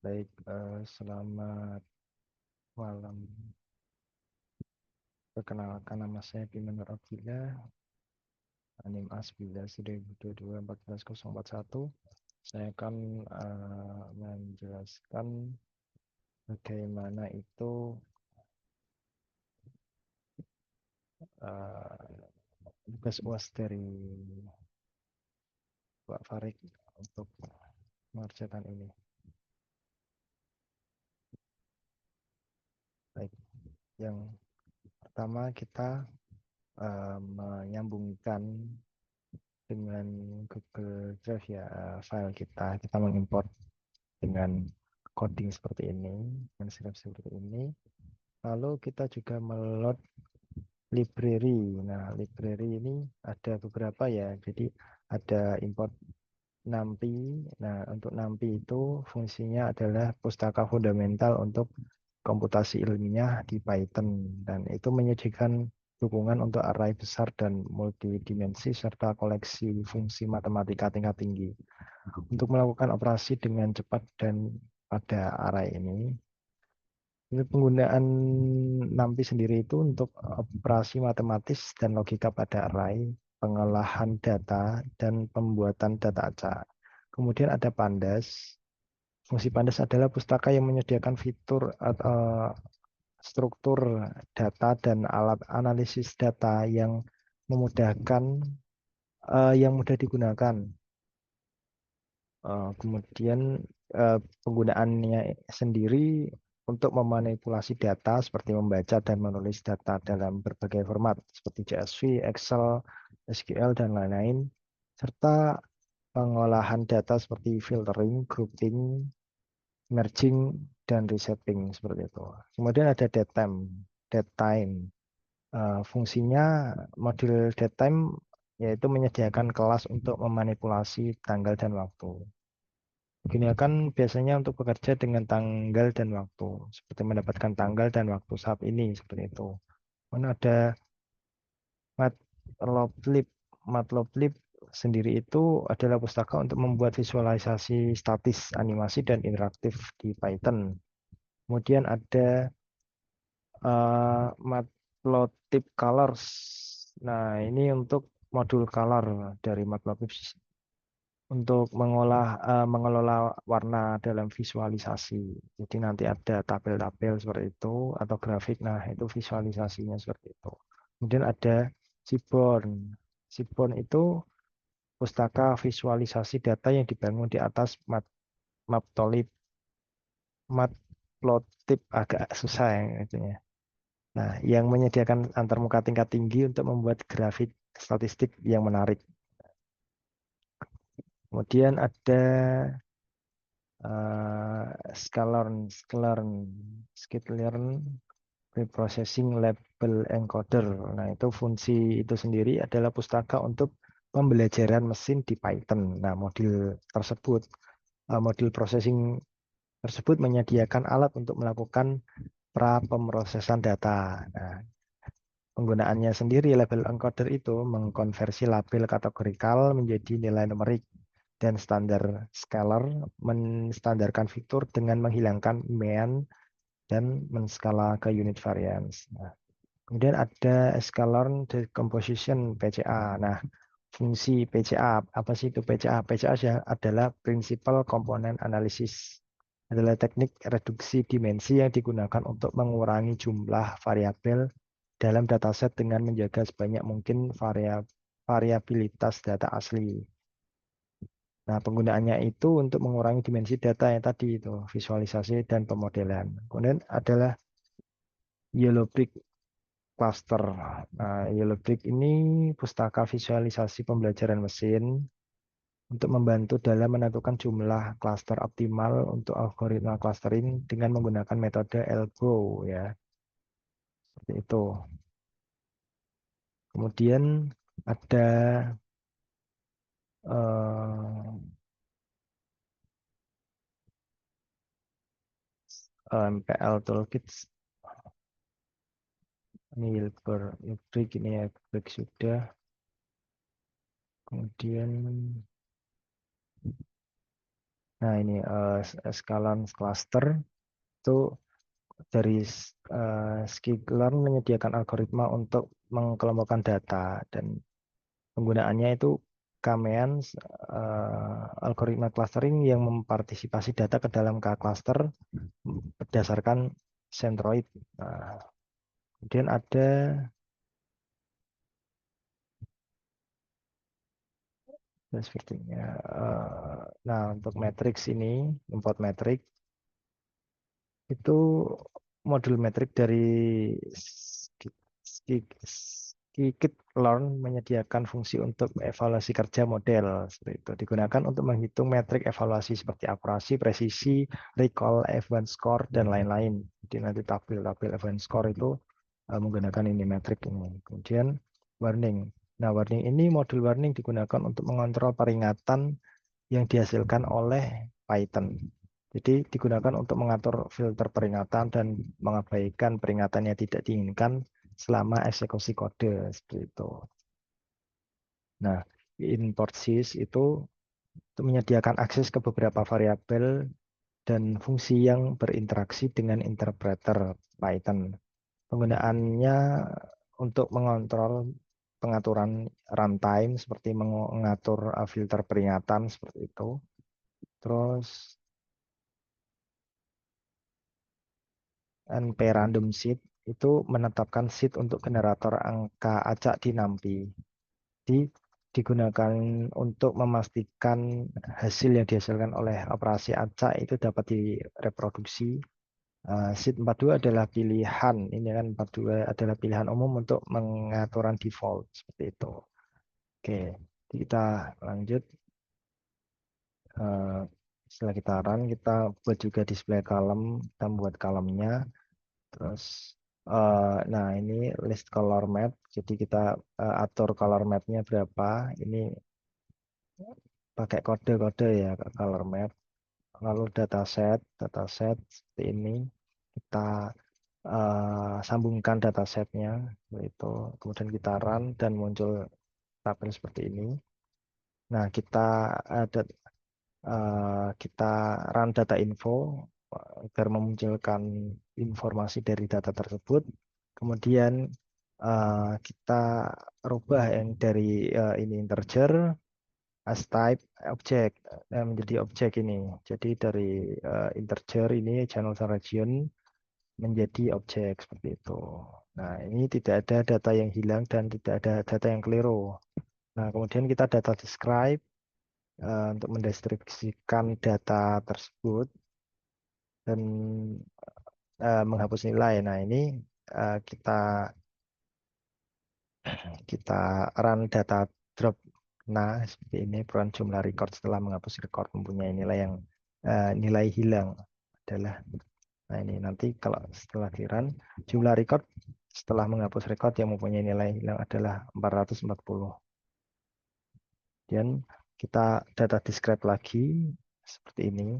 Baik, selamat malam. Perkenalkan, nama saya Bima Nur Abdillah, NIM Asbila 2022 14041. Saya akan menjelaskan bagaimana itu tugas UAS dari Pak Farid untuk mengerjakan ini. Baik, yang pertama kita menyambungkan dengan Google Drive ya, file kita mengimport dengan coding seperti ini, dengan script seperti ini. Lalu kita juga meload library. Nah, library ini ada beberapa ya. Jadi ada import NumPy. Nah, untuk NumPy itu fungsinya adalah pustaka fundamental untuk komputasi ilmiah di Python, dan itu menyediakan dukungan untuk array besar dan multidimensi serta koleksi fungsi matematika tingkat tinggi. Untuk melakukan operasi dengan cepat dan pada array ini, penggunaan NumPy sendiri itu untuk operasi matematis dan logika pada array, pengolahan data, dan pembuatan data acak. Kemudian ada Pandas. Fungsi Pandas adalah pustaka yang menyediakan fitur atau struktur data dan alat analisis data yang memudahkan, yang mudah digunakan. Kemudian penggunaannya sendiri untuk memanipulasi data seperti membaca dan menulis data dalam berbagai format seperti CSV, Excel, SQL, dan lain-lain, serta pengolahan data seperti filtering, grouping, merging, dan resetting seperti itu. Kemudian ada datetime. Datetime. Fungsinya modul datetime yaitu menyediakan kelas untuk memanipulasi tanggal dan waktu. Digunakan biasanya untuk bekerja dengan tanggal dan waktu, seperti mendapatkan tanggal dan waktu saat ini, seperti itu. Kemudian ada Matplotlib. Matplotlib sendiri itu adalah pustaka untuk membuat visualisasi statis, animasi, dan interaktif di Python. Kemudian ada Matplotlib Colors. Nah, ini untuk modul color dari Matplotlib untuk mengelola warna dalam visualisasi. Jadi nanti ada tabel-tabel seperti itu atau grafik. Nah, itu visualisasinya seperti itu. Kemudian ada Seaborn. Seaborn itu pustaka visualisasi data yang dibangun di atas Matplotlib. Matplotlib agak susah ya itunya. Nah, yang menyediakan antarmuka tingkat tinggi untuk membuat grafik statistik yang menarik. Kemudian ada sklearn preprocessing label encoder. Nah, itu fungsi itu sendiri adalah pustaka untuk pembelajaran mesin di Python. Nah, modul processing tersebut menyediakan alat untuk melakukan pemrosesan data. Nah, penggunaannya sendiri label encoder itu mengkonversi label kategorikal menjadi nilai numerik, dan standar scalar menstandarkan fitur dengan menghilangkan mean dan menskala ke unit variance. Nah, kemudian ada Scalars Decomposition PCA. Nah, fungsi PCA, apa sih itu PCA? PCA adalah Principal Component Analysis. Adalah teknik reduksi dimensi yang digunakan untuk mengurangi jumlah variabel dalam dataset dengan menjaga sebanyak mungkin variabilitas data asli. Nah, penggunaannya itu untuk mengurangi dimensi data yang tadi itu, visualisasi dan pemodelan. Kemudian adalah Yellow Brick Cluster. Nah, Yellow Brick ini pustaka visualisasi pembelajaran mesin untuk membantu dalam menentukan jumlah klaster optimal untuk algoritma clustering dengan menggunakan metode Elbow ya. Seperti itu. Kemudian ada MPL Toolkit. Ini Yellow Brick ini ya, Brick sudah. Kemudian Nah, ini Scalon cluster itu dari sklearn menyediakan algoritma untuk mengkelompokkan data dan penggunaannya itu K-means algoritma clustering yang mempartisipasi data ke dalam K-cluster berdasarkan centroid. Nah, kemudian ada sepertinya. Nah, untuk matrix ini, import matrix itu modul metrik dari Scikit-learn menyediakan fungsi untuk evaluasi kerja model. Seperti itu. Digunakan untuk menghitung metrik evaluasi seperti akurasi, presisi, recall, event score, dan lain-lain. Jadi nanti tabel-tabel event score itu menggunakan ini metrik ini. Kemudian warning. Nah, warning ini modul warning digunakan untuk mengontrol peringatan yang dihasilkan oleh Python. Jadi digunakan untuk mengatur filter peringatan dan mengabaikan peringatan yang tidak diinginkan selama eksekusi kode seperti itu. Nah, import sys itu menyediakan akses ke beberapa variabel dan fungsi yang berinteraksi dengan interpreter Python. Penggunaannya untuk mengontrol pengaturan runtime seperti mengatur filter peringatan seperti itu. Terus NP random seed itu menetapkan seed untuk generator angka acak di NumPy. Digunakan untuk memastikan hasil yang dihasilkan oleh operasi acak itu dapat direproduksi. Seed 42 adalah pilihan, ini kan 42 adalah pilihan umum untuk pengaturan default seperti itu. Oke, kita lanjut. Eh, Setelah kita run, kita buat juga display column, kita buat kolomnya. Terus, nah ini list color map. Jadi kita atur color mapnya berapa. Ini pakai kode-kode ya color map. Lalu dataset seperti ini. Kita sambungkan datasetnya, itu. Kemudian kita run dan muncul tabel seperti ini. Nah, ada kita run data info agar memunculkan informasi dari data tersebut. Kemudian kita rubah yang dari ini integer as type object menjadi objek ini. Jadi dari integer ini channel region menjadi objek seperti itu. Nah, ini tidak ada data yang hilang dan tidak ada data yang keliru. Nah, kemudian kita data describe untuk mendistribusikan data tersebut dan menghapus nilai. Nah, ini kita kita run data drop. Nah, seperti ini perubahan jumlah record setelah menghapus record mempunyai nilai yang nilai hilang adalah. Nah, ini nanti kalau setelah di run jumlah record setelah menghapus record yang mempunyai nilai hilang adalah 440. Dan kita data describe lagi seperti ini.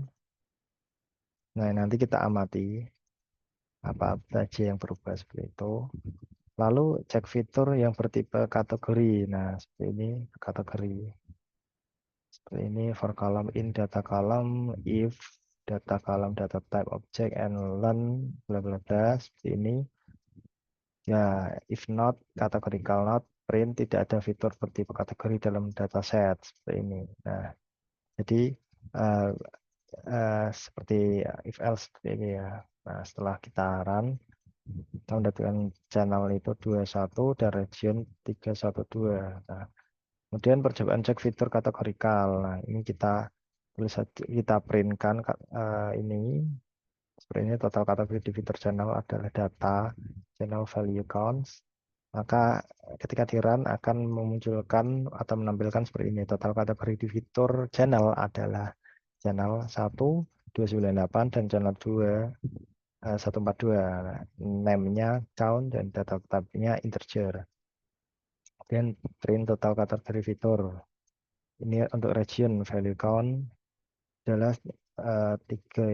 Nah, nanti kita amati apa saja yang berubah seperti itu. Lalu cek fitur yang bertipe kategori. Nah, seperti ini kategori. Seperti ini for column in data column if data column data type object and learn bla bla bla seperti ini. Ya, if not categorical not print tidak ada fitur bertipe kategori dalam dataset seperti ini. Nah, jadi uh, seperti if else seperti ini ya. Nah, setelah kita run kita mendapatkan channel itu 21 dan region 312. Nah, kemudian percobaan cek fitur kategorikal. Nah, ini kita printkan ini seperti ini total kategori di fitur channel adalah data channel value counts. Maka ketika di run akan memunculkan atau menampilkan seperti ini. Total kategori di fitur channel adalah channel 1, 298 dan channel 2 142. Name-nya count dan data type-nya integer. Kemudian print total kategori fitur. Ini untuk region value count adalah 3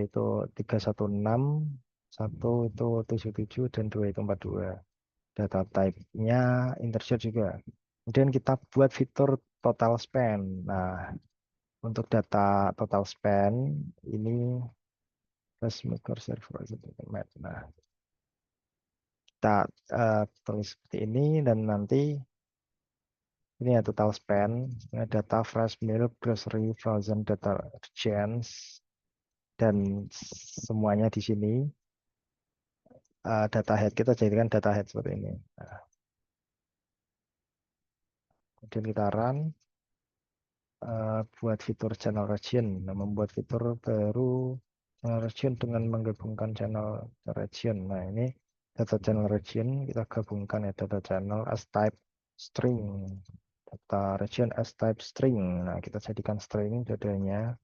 itu 316, 1 itu 77 dan 2 itu 42. Data type-nya integer juga. Kemudian kita buat fitur total spend. Nah, untuk data total spend ini plus maker server. Nah, kita tulis seperti ini dan nanti ini ya total spend, data fresh milk, grocery, frozen detergents, dan semuanya di sini. Data head kita jadikan data head seperti ini. Nah, kemudian kita run buat fitur channel region. Nah, membuat fitur baru channel region dengan menggabungkan channel region. Nah, ini data channel region kita gabungkan ya, data channel as type string, data region as type string. Nah, kita jadikan string datanya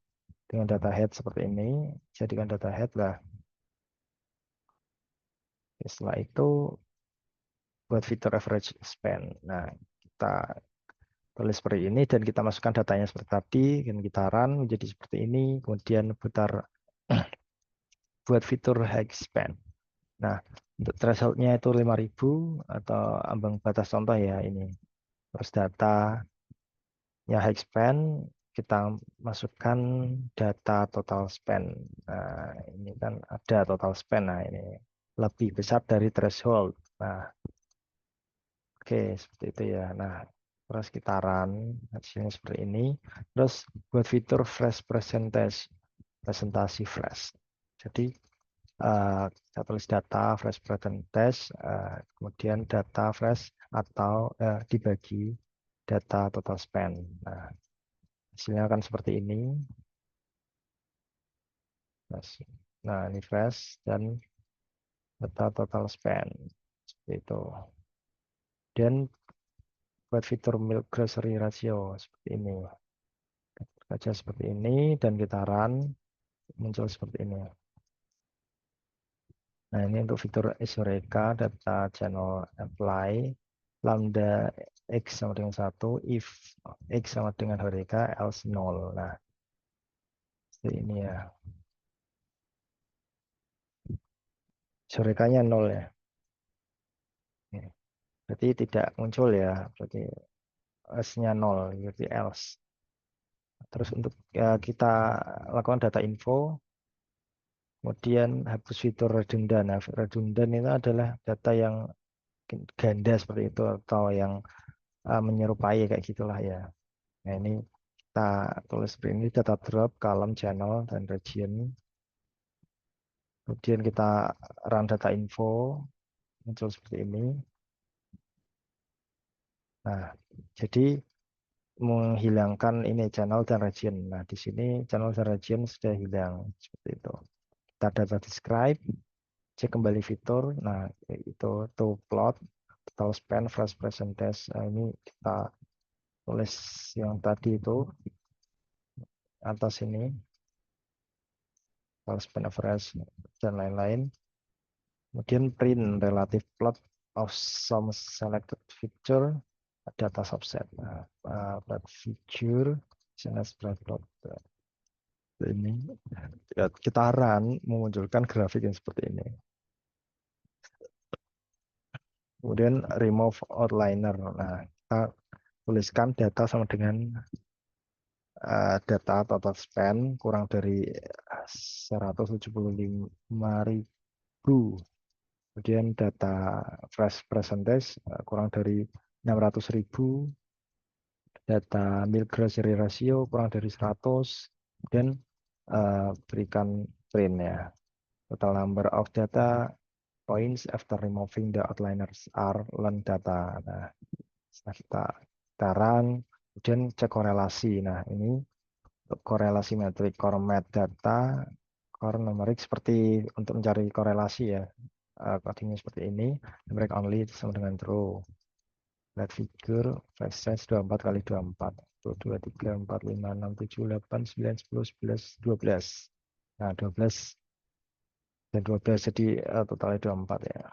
dengan data head seperti ini. Jadikan data head lah. Setelah itu buat fitur average spend. Nah, kita tulis seperti ini dan kita masukkan datanya seperti tadi, dan kita run menjadi seperti ini, kemudian putar buat fitur high spend. Nah, untuk thresholdnya itu 5.000 atau ambang batas contoh ya ini. Terus datanya high spend, kita masukkan data total spend. Nah, ini kan ada total spend. Nah, ini lebih besar dari threshold. Nah, oke, seperti itu ya. Nah, terus kita run hasilnya seperti ini. Terus buat fitur flash percentage, presentasi flash. Jadi kita tulis data flash percentage, kemudian data flash atau dibagi data total spend. Nah, hasilnya akan seperti ini. Nah, ini flash dan data total spend. Seperti itu. Dan buat fitur milk grocery ratio seperti ini. Saja seperti ini dan kita run muncul seperti ini. Nah, ini untuk fitur Eureka data channel apply lambda x sama dengan 1 if x sama dengan Eureka else 0. Nah, seperti ini ya. Eureka-nya 0 ya. Berarti tidak muncul ya. Berarti S-nya 0, berarti else. Terus untuk kita lakukan data info, kemudian hapus fitur redundant. Nah, redundant itu adalah data yang ganda seperti itu atau yang menyerupai kayak gitulah ya. Nah, ini kita tulis seperti ini data drop, column, channel, dan region. Kemudian kita run data info, muncul seperti ini. Nah, jadi menghilangkan ini channel dan region. Nah, di sini channel dan region sudah hilang seperti itu. Kita data describe, cek kembali fitur. Nah, itu to plot, total spend, flash percentage. Nah, ini kita tulis yang tadi itu atas ini, total spend average dan lain-lain. Kemudian print relative plot of some selected feature data subset. Nah, plot feature spread plot ini ya, kita run memunculkan grafik yang seperti ini. Kemudian remove outliner. Nah, kita tuliskan data sama dengan data total spend kurang dari 175.000. Kemudian data fresh percentage kurang dari 600.000. Data milk grocery ratio kurang dari 100. Dan berikan print ya. Total number of data points after removing the outliners are learned data. Nah, setelah kita run, kemudian cek korelasi. Nah, ini korelasi metrik core math data, core numerik seperti untuk mencari korelasi ya. Codingnya seperti ini. Break only sama dengan true. Let figure flash size 24 kali 24. 1, 2, 3, 4, 5, 6, 7, 8, 9, 10, 11, 12. Nah, 12 dan 12 jadi totalnya 24 ya.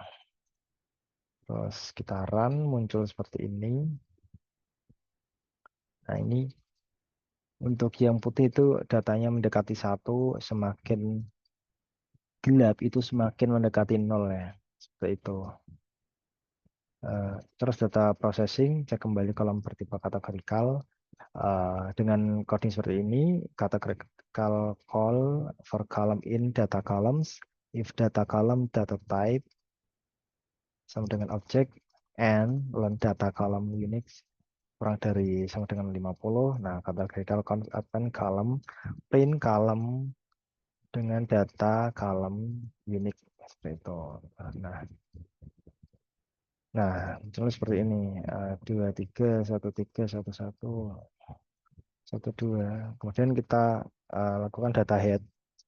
Terus kita run muncul seperti ini. Nah, ini untuk yang putih itu datanya mendekati 1, semakin gelap itu semakin mendekati 0 ya. Seperti itu. Terus data processing, cek kembali kolom bertipe kategorikal. Dengan coding seperti ini, categorical call for column in data columns, if data column data type sama dengan object, and learn data column Unix kurang dari sama dengan 50. Nah, categorical append column, print column dengan data column Unix seperti itu. Nah, misalnya seperti ini, 23, 13, 11, 12. Kemudian kita lakukan data head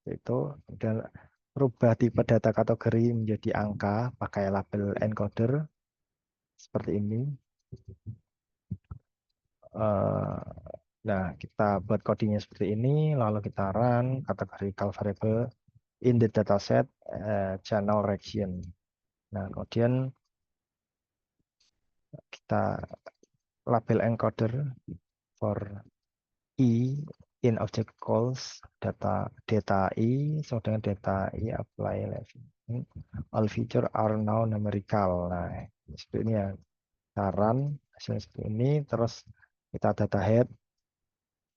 itu, kemudian rubah tipe data kategori menjadi angka pakai label encoder seperti ini. Nah, kita buat codingnya seperti ini, lalu kita run categorical variable in the dataset channel region. Nah, kemudian kita label encoder for I in object calls data I sama dengan data I apply level. All feature are now numerical. Nah, seperti ini ya. Saran hasilnya seperti ini. Terus kita data head,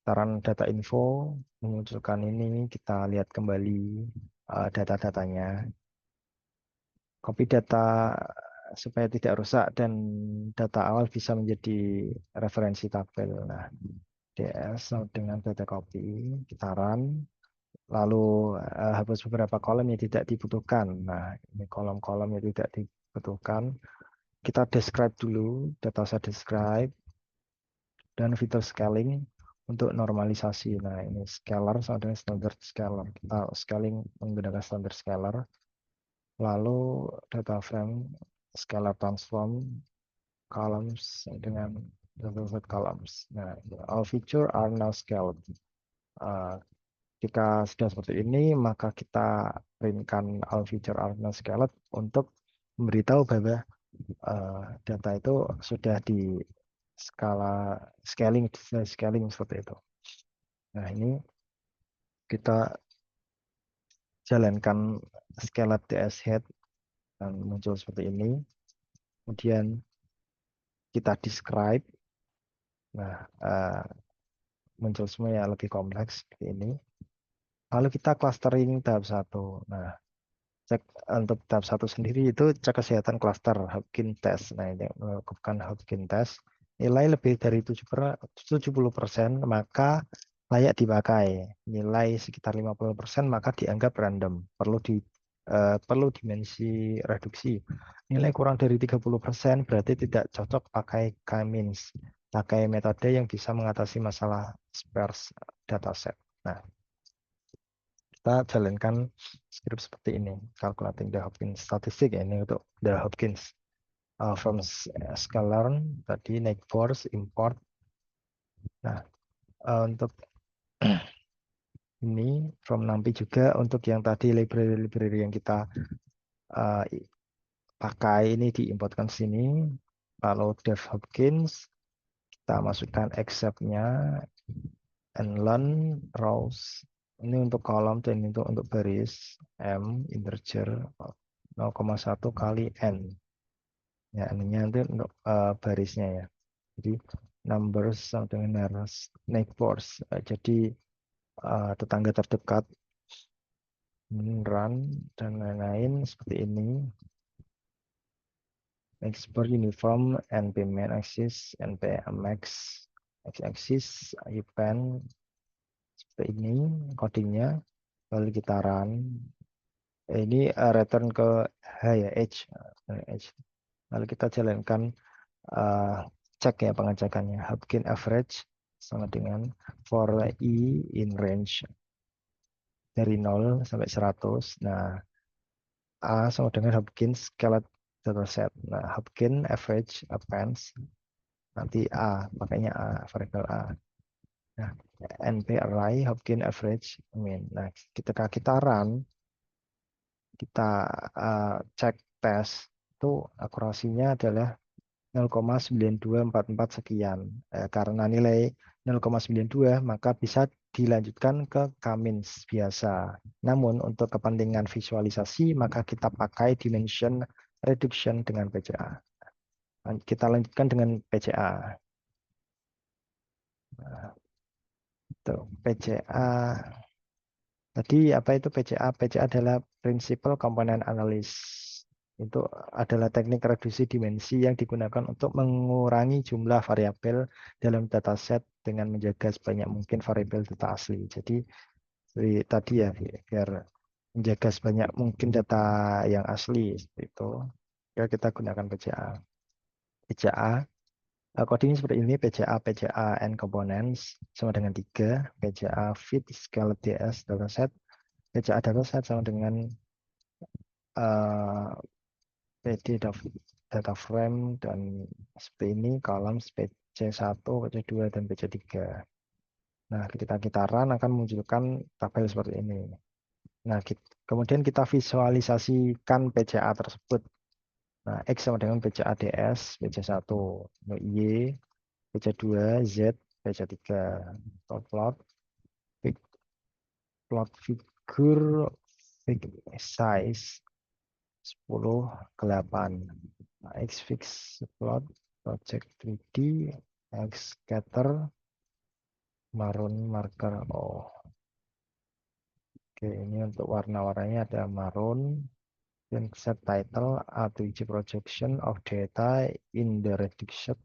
saran data info memunculkan ini. Kita lihat kembali data-datanya. Copy data supaya tidak rusak dan data awal bisa menjadi referensi tabel. Nah, DS dengan data copy, kita run, lalu hapus beberapa kolom yang tidak dibutuhkan. Nah, ini kolom-kolom yang tidak dibutuhkan. Kita describe dulu, dataset describe, dan fitur scaling untuk normalisasi. Nah, ini scalar sama dengan standard scalar. Kita scaling menggunakan standard scalar. Lalu data frame, scalar transform, columns dengan dataset columns. Nah, all feature are now scaled. Jika sudah seperti ini, maka kita printkan all feature are now scaled untuk memberitahu bahwa data itu sudah di skala scaling seperti itu. Nah, ini kita jalankan scaled ds head dan muncul seperti ini. Kemudian kita describe. Nah, muncul semua yang lebih kompleks seperti ini. Lalu kita clustering tahap 1. Nah, cek untuk tahap 1 sendiri itu cek kesehatan cluster Hopkins test. Nah, ini melakukan Hopkins test. Nilai lebih dari 70%, maka layak dipakai. Nilai sekitar 50% maka dianggap random. Perlu dimensi reduksi. Nilai kurang dari 30% berarti tidak cocok pakai k-means. Pakai metode yang bisa mengatasi masalah sparse dataset. Nah, kita jalankan script seperti ini, calculating the Hopkins statistic ya, ini untuk the Hopkins from sklearn tadi naik force import. Nah, untuk ini from NumPy juga untuk yang tadi library yang kita pakai ini diimportkan sini. Lalu dev Hopkins kita masukkan exceptnya and learn rows. Ini untuk kolom dan ini untuk baris m integer 0,1 kali n. Ya, ini nanti untuk barisnya ya. Jadi numbers sama dengan neighbors. Jadi tetangga terdekat, run dan lain-lain seperti ini. Export uniform np main axis, np max x axis, event seperti ini codingnya. Lalu kita run. Ini return ke h ya, h. Lalu kita jalankan cek ya pengecekannya. Hopkins average sama dengan for i in range dari 0 sampai 100. Nah, A sama dengan Hopkins scaled dataset. Nah, Hopkins average appends nanti A, makanya A, variable A. Nah, NP array Hopkins average mean. Nah, ketika kita run, kita cek tes itu akurasinya adalah 0,9244 sekian. Karena nilai 0,92 maka bisa dilanjutkan ke k-means biasa. Namun untuk kepentingan visualisasi maka kita pakai dimension reduction dengan PCA. Kita lanjutkan dengan PCA. Nah, itu PCA. Tadi apa itu PCA? PCA adalah Principal Component Analysis. Itu adalah teknik reduksi dimensi yang digunakan untuk mengurangi jumlah variabel dalam dataset dengan menjaga sebanyak mungkin variabel data asli. Jadi tadi ya biar menjaga sebanyak mungkin data yang asli seperti itu. Ya kita gunakan PCA. PCA codingnya seperti ini: PCA and components sama dengan 3, PCA fit scale ds dataset, PCA dataset sama dengan eh, PD data frame dan seperti ini kolom PC1, PC2 dan PC3. Nah, kita run akan memunculkan tabel seperti ini. Nah, kemudian kita visualisasikan PCA tersebut. Nah, X sama dengan PCA DS, PC1, Y, PC2, Z, PC3. Plot plot figure size 10 ke 8. Nah, X fix plot project 3D X scatter marun marker. Oh, oke, ini untuk warna-warnanya ada marun dan set title A2J projection of data in the reduced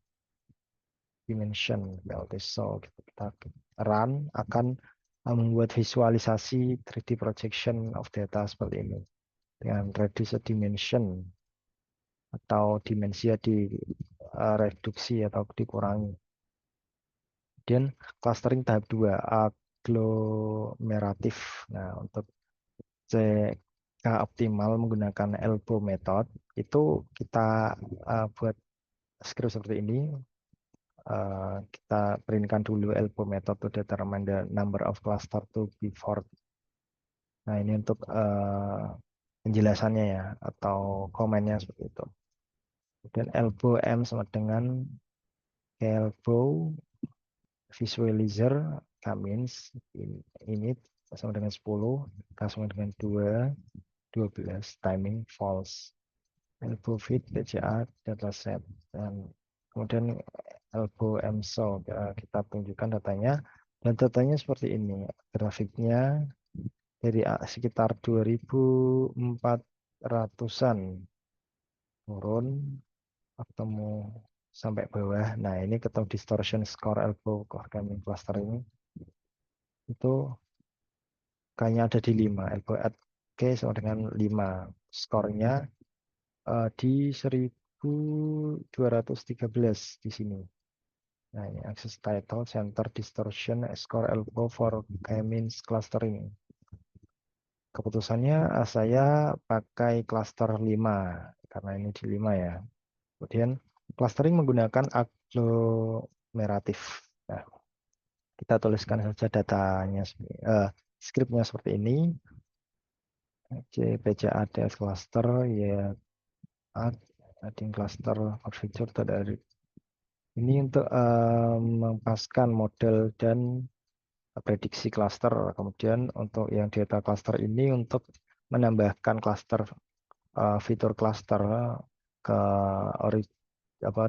dimension. So kita run akan membuat visualisasi 3D projection of data seperti ini dengan reduced dimension atau dimensi direduksi atau dikurangi. Kemudian clustering tahap 2 aglomeratif. Nah, untuk CK optimal menggunakan elbow method itu kita buat script seperti ini. Kita printkan dulu elbow method to determine the number of cluster to be for. Nah, ini untuk penjelasannya ya atau komennya seperti itu. Kemudian elbow M sama dengan elbow visualizer Cummins ini sama dengan 10, sama dengan 2, 12, timing false. Elbow fit PCA dataset dan kemudian elbow MSO kita tunjukkan datanya dan datanya seperti ini. Grafiknya dari sekitar 2400-an turun ketemu sampai bawah. Nah, ini ketemu distortion score elbow coming cluster ini itu kayaknya ada di 5. Elbow at K sama dengan 5. Skornya di 1213 di sini. Nah, ini access title, center, distortion, score elbow for K-means clustering. Keputusannya saya pakai cluster 5 karena ini di 5 ya. Kemudian clustering menggunakan aglomeratif. Nah, kita tuliskan saja datanya, scriptnya seperti ini. PCADS cluster ya adding cluster configure dari ini untuk mempaskan model dan prediksi cluster. Kemudian untuk yang data cluster ini untuk menambahkan cluster fitur cluster ke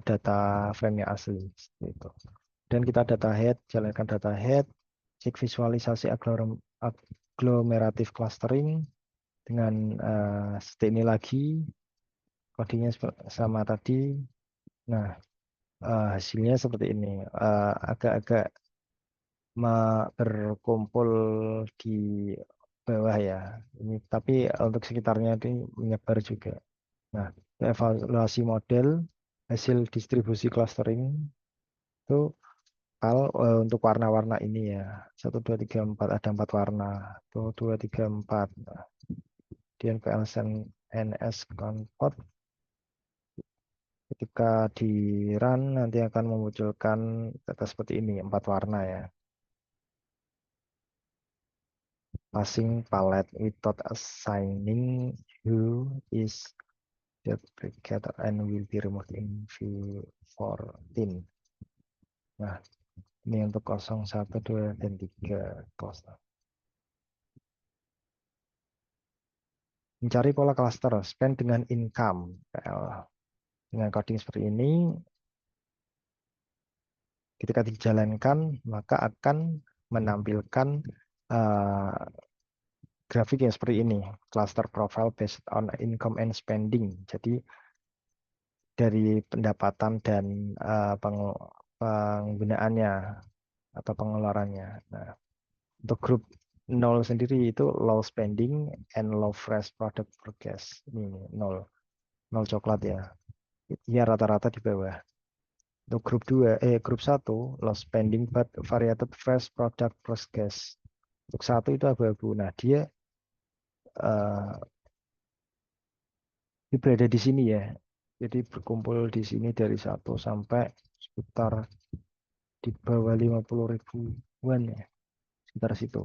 data frame yang asli itu. Dan kita data head, jalankan data head, cek visualisasi agglomerative clustering dengan seperti ini lagi, kodenya sama tadi. Nah, hasilnya seperti ini, agak-agak berkumpul di bawah ya. Ini tapi untuk sekitarnya ini menyebar juga. Nah, evaluasi model hasil distribusi clustering itu kalau untuk warna-warna ini ya 1, 2, 3, 4 ada 4 warna. 1, 2, 3, 4. Kemudian PLSN NS Convert ketika di run nanti akan memunculkan data seperti ini 4 warna ya. Passing palette without assigning who is duplicator and will be removed in view 14. Nah, ini untuk 0, 1, 2, dan 3 cluster. Mencari pola cluster, spend dengan income. Dengan coding seperti ini, Ketika dijalankan, maka akan menampilkan uh, grafik yang seperti ini, cluster profile based on income and spending. Jadi dari pendapatan dan penggunaannya atau pengeluarannya. Nah, untuk grup 0 sendiri itu low spending and low fresh product forecast. Ini 0, 0 coklat ya. Iya rata-rata di bawah. Untuk grup 1 low spending but variated fresh product forecast. Untuk 1 itu abu-abu. Nah, eh, dia berada di sini ya. Jadi berkumpul di sini dari 1 sampai sekitar di bawah 50 ribuan ya. Sekitar situ.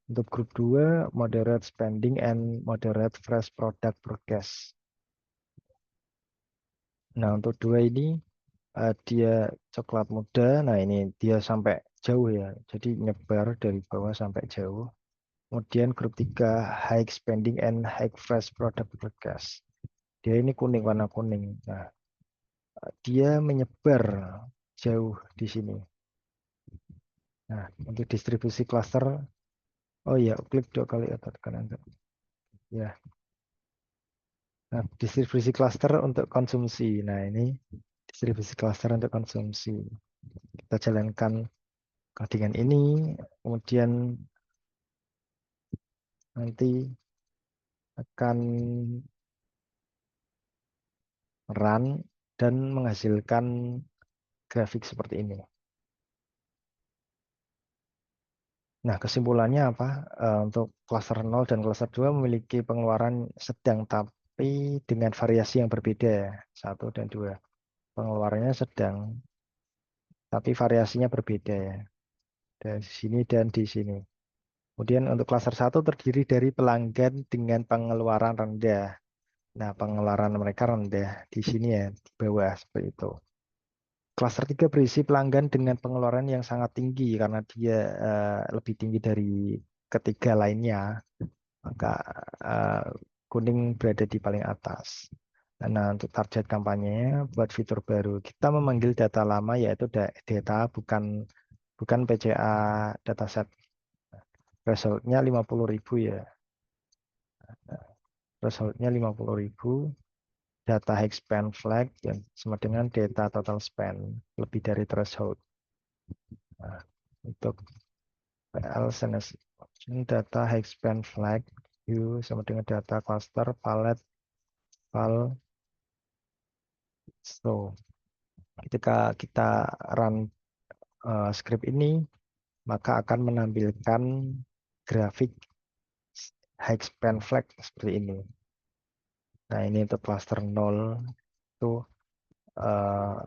Untuk grup 2 moderate spending and moderate fresh product forecast. Nah, untuk 2 ini dia coklat muda. Nah, ini dia sampai jauh ya. Jadi nyebar dari bawah sampai jauh. Kemudian grup 3 high spending and high fresh product forecast. Dia ini kuning, warna kuning. Nah, dia menyebar jauh di sini. Nah, untuk distribusi cluster, oh ya, klik 2 kali atau tekan enter. Ya. Nah, distribusi cluster untuk konsumsi. Nah, ini distribusi cluster untuk konsumsi. Kita jalankan codingan ini, kemudian nanti akan run dan menghasilkan grafik seperti ini. Nah, kesimpulannya apa? Untuk cluster 0 dan cluster 2 memiliki pengeluaran sedang tapi dengan variasi yang berbeda ya. 1 dan 2. Pengeluarannya sedang tapi variasinya berbeda ya. Dari sini dan di sini. Kemudian untuk cluster 1 terdiri dari pelanggan dengan pengeluaran rendah. Nah, pengeluaran mereka rendah di sini ya, di bawah seperti itu. Cluster 3 berisi pelanggan dengan pengeluaran yang sangat tinggi karena dia lebih tinggi dari ketiga lainnya. Maka eh, kuning berada di paling atas. Nah, untuk target kampanyenya buat fitur baru, kita memanggil data lama yaitu data bukan PCA dataset. Resultnya 50.000 ya. Resultnya 50.000. Data high spend flag yang sama dengan data total spend lebih dari threshold. Nah, untuk PL SNS data high spend flag view sama dengan data cluster palette file. So, ketika kita run script ini, maka akan menampilkan grafik high spend flag seperti ini. Nah, ini untuk cluster 0 itu uh,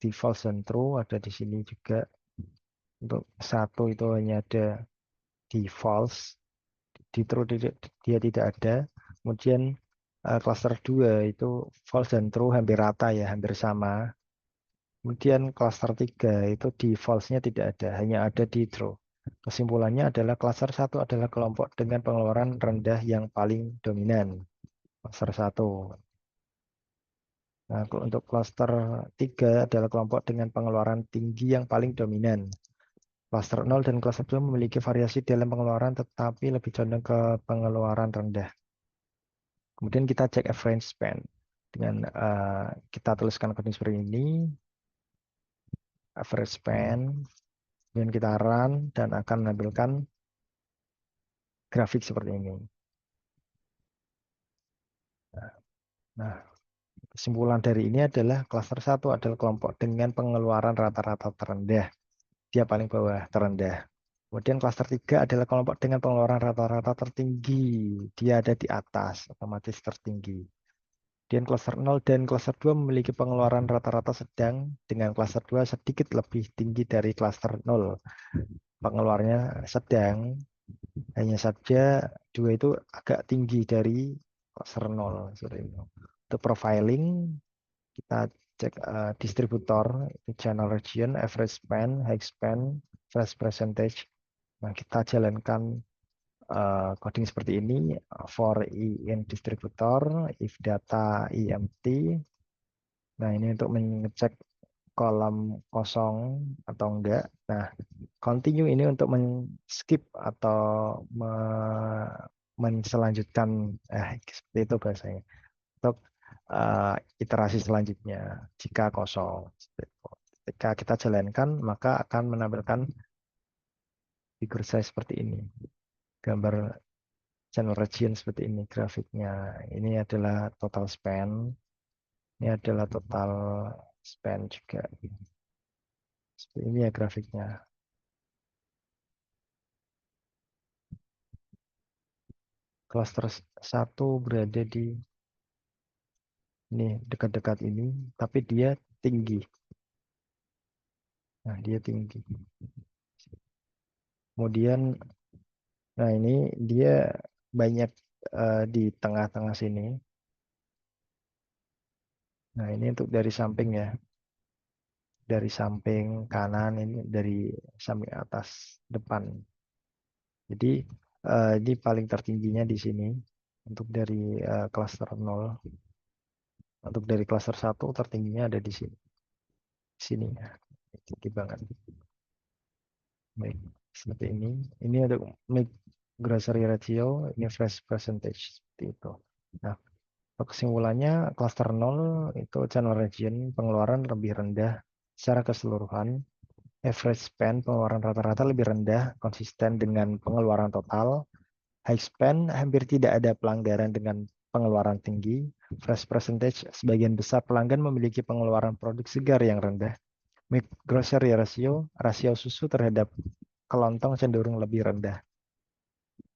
default dan true ada di sini juga. Untuk 1 itu hanya ada di false, di true dia tidak ada. Kemudian cluster 2 itu false dan true hampir rata ya, hampir sama. Kemudian cluster 3 itu di false-nya tidak ada, hanya ada di true. Kesimpulannya adalah cluster 1 adalah kelompok dengan pengeluaran rendah yang paling dominan. Cluster 1. Nah, untuk cluster 3 adalah kelompok dengan pengeluaran tinggi yang paling dominan. Cluster 0 dan cluster 2 memiliki variasi dalam pengeluaran tetapi lebih condong ke pengeluaran rendah. Kemudian kita cek average spend. Dengan kita tuliskan coding seperti ini, average spend, kemudian kita run dan akan menampilkan grafik seperti ini. Nah, kesimpulan dari ini adalah cluster 1 adalah kelompok dengan pengeluaran rata-rata terendah. Dia paling bawah terendah. Kemudian cluster 3 adalah kelompok dengan pengeluaran rata-rata tertinggi. Dia ada di atas, otomatis tertinggi. Kemudian cluster 0 dan cluster 2 memiliki pengeluaran rata-rata sedang dengan cluster 2 sedikit lebih tinggi dari cluster 0. Pengeluarannya sedang, hanya saja 2 itu agak tinggi dari cluster 0. Untuk profiling, kita cek distributor, itu channel region, average spend, high spend, flash percentage. Nah, kita jalankan coding seperti ini for in distributor if data empty. Nah, ini untuk mengecek kolom kosong atau enggak. Nah, continue ini untuk men-skip atau menselanjutkan seperti itu bahasanya. Untuk iterasi selanjutnya jika kosong. Seperti itu. Ketika kita jalankan, maka akan menampilkan figur saya seperti ini. Gambar channel region seperti ini grafiknya. Ini adalah total spend. Ini adalah total spend juga. Seperti ini ya grafiknya. Cluster satu berada di ini dekat-dekat ini, tapi dia tinggi. Nah, dia tinggi. Kemudian, nah ini dia banyak di tengah-tengah sini. Nah, ini untuk dari samping ya. Dari samping kanan ini dari samping atas depan. Jadi ini paling tertingginya di sini untuk dari cluster 0. Untuk dari cluster 1 tertingginya ada di sini. Sini ya. Tinggi banget. Baik, seperti ini. Ini ada make grocery ratio, ini fresh percentage seperti itu. Nah, kesimpulannya cluster 0 itu channel region pengeluaran lebih rendah secara keseluruhan. Average spend pengeluaran rata-rata lebih rendah konsisten dengan pengeluaran total. High spend hampir tidak ada pelanggaran dengan pengeluaran tinggi. Fresh percentage sebagian besar pelanggan memiliki pengeluaran produk segar yang rendah. Make grocery ratio, rasio susu terhadap kelontong cenderung lebih rendah.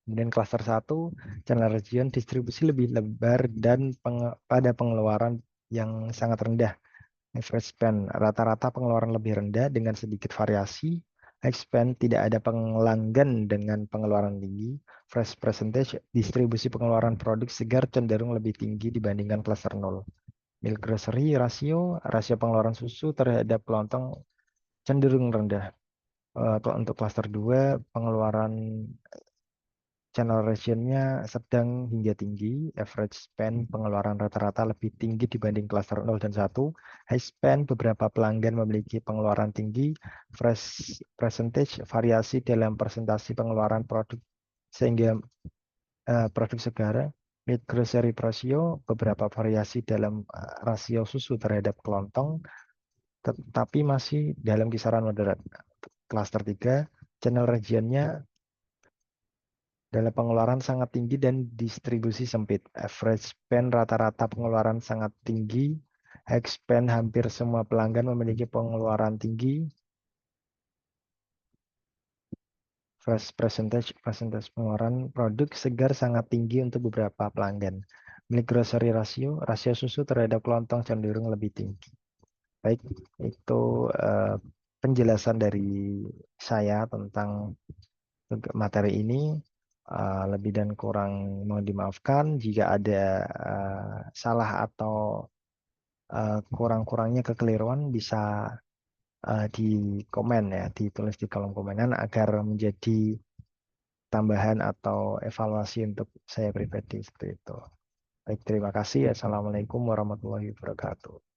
Kemudian cluster 1, channel region distribusi lebih lebar dan pada pengeluaran yang sangat rendah. Average spend rata-rata pengeluaran lebih rendah dengan sedikit variasi. High spend tidak ada pelanggan dengan pengeluaran tinggi. Fresh percentage distribusi pengeluaran produk segar cenderung lebih tinggi dibandingkan cluster 0. Milk grocery rasio pengeluaran susu terhadap kelontong cenderung rendah. Kalau untuk cluster 2 pengeluaran channel region-nya sedang hingga tinggi, average spend pengeluaran rata-rata lebih tinggi dibanding cluster 0 dan 1. High spend beberapa pelanggan memiliki pengeluaran tinggi, fresh percentage variasi dalam presentasi pengeluaran produk sehingga produk segar. Mid grocery ratio beberapa variasi dalam rasio susu terhadap kelontong tetapi masih dalam kisaran moderat. Cluster 3 channel region-nya dalam pengeluaran sangat tinggi dan distribusi sempit. Average spend rata-rata pengeluaran sangat tinggi. High spend hampir semua pelanggan memiliki pengeluaran tinggi. Fresh percentage pengeluaran produk segar sangat tinggi untuk beberapa pelanggan. Milik grocery rasio susu terhadap kelontong cenderung lebih tinggi. Baik, itu penjelasan dari saya tentang materi ini. Lebih dan kurang mohon dimaafkan jika ada salah atau kurang-kurangnya kekeliruan bisa di komen ya, ditulis di kolom komenan agar menjadi tambahan atau evaluasi untuk saya pribadi seperti itu. Baik, terima kasih. Assalamualaikum warahmatullahi wabarakatuh.